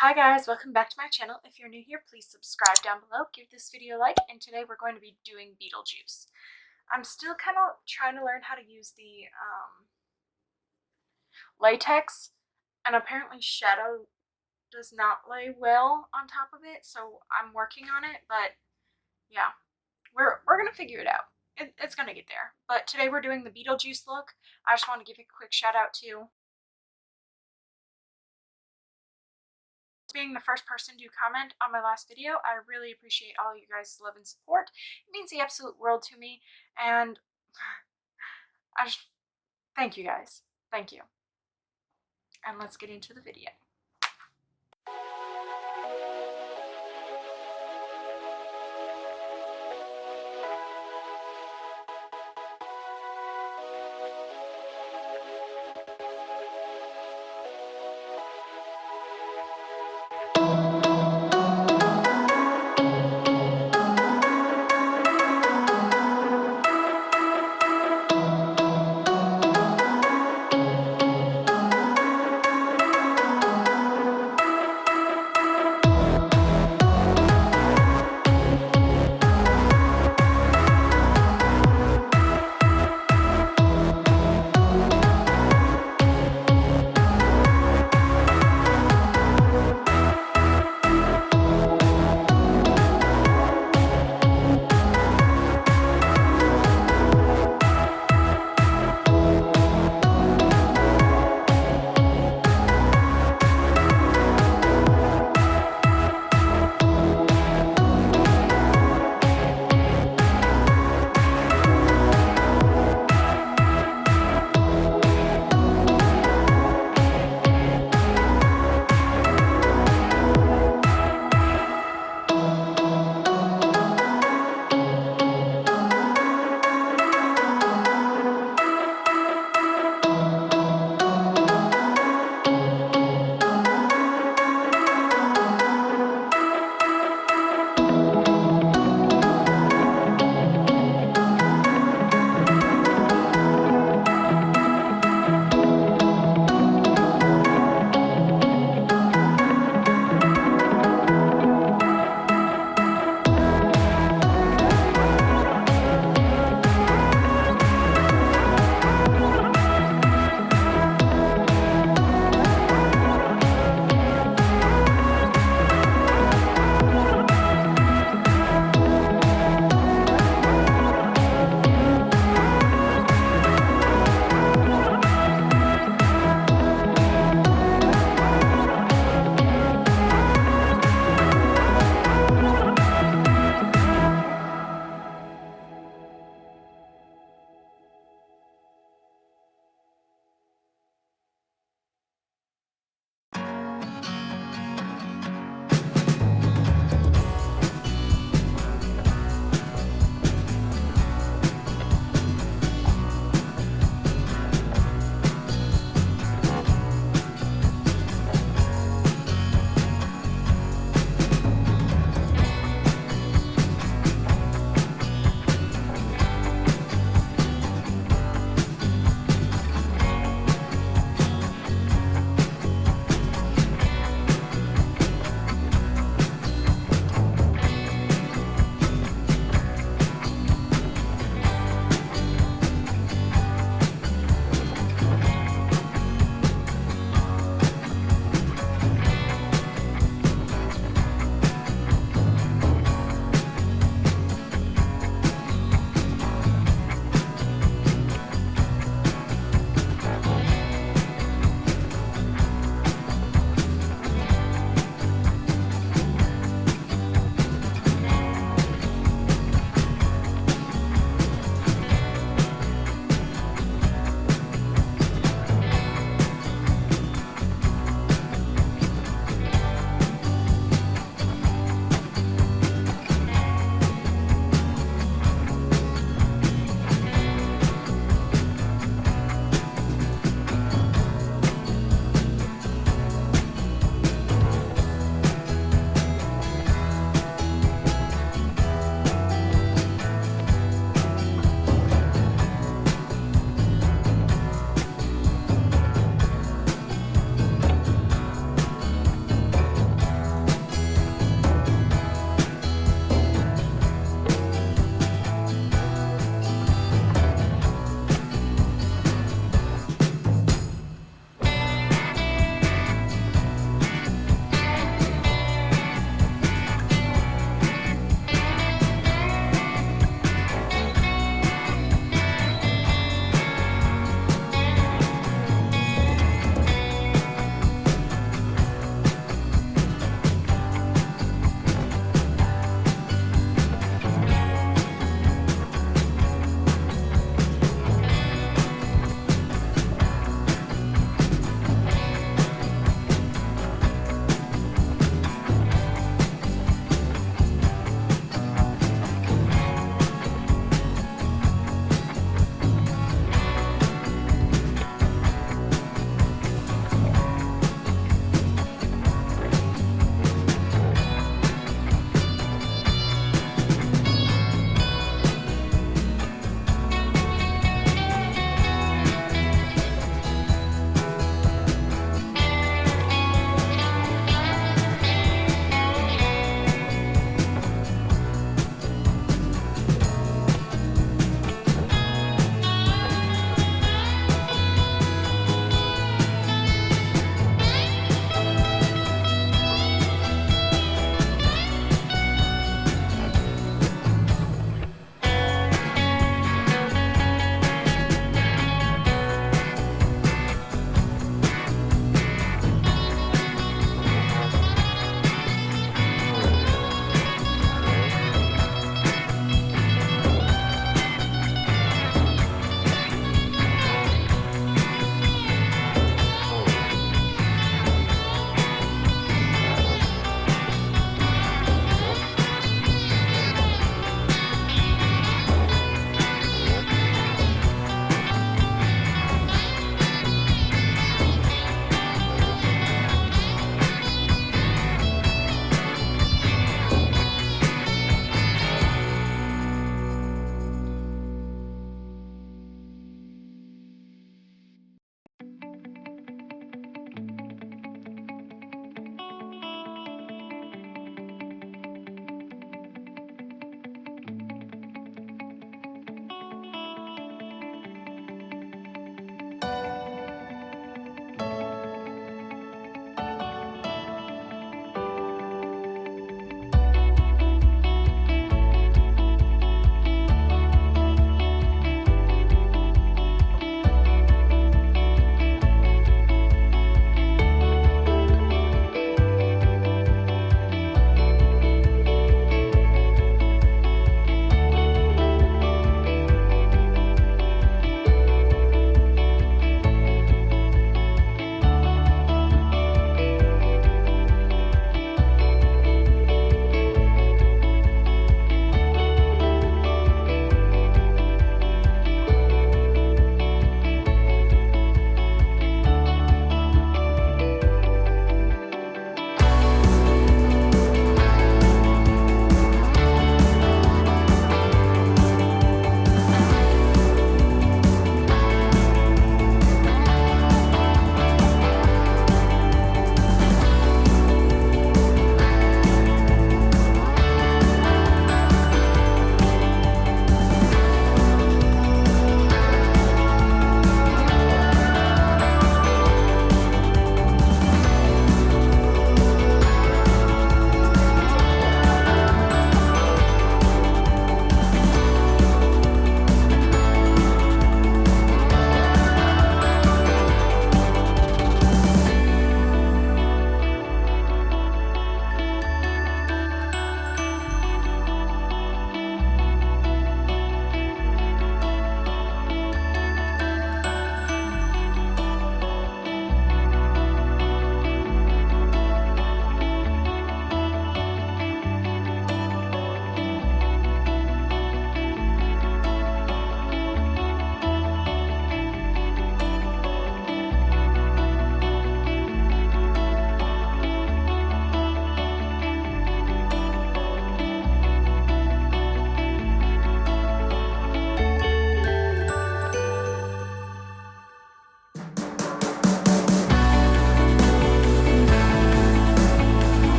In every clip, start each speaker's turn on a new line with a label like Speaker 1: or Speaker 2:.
Speaker 1: Hi guys, welcome back to my channel. If you're new here, please subscribe down below, give this video a like, and today we're going to be doing BeetleJuice. I'm still kind of trying to learn how to use the latex, and apparently shadow does not lay well on top of it, so I'm working on it, but yeah, we're going to figure it out. It's going to get there. But today we're doing the BeetleJuice look. I just want to give a quick shout out to being the first person to comment on my last video. I really appreciate all you guys' love and support. It means the absolute world to me, and I just thank you guys. Thank you. And let's get into the video.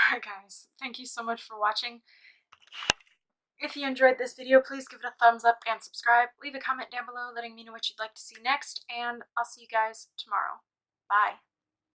Speaker 1: Alright guys, thank you so much for watching. If you enjoyed this video, please give it a thumbs up and subscribe. Leave a comment down below letting me know what you'd like to see next, and I'll see you guys tomorrow. Bye.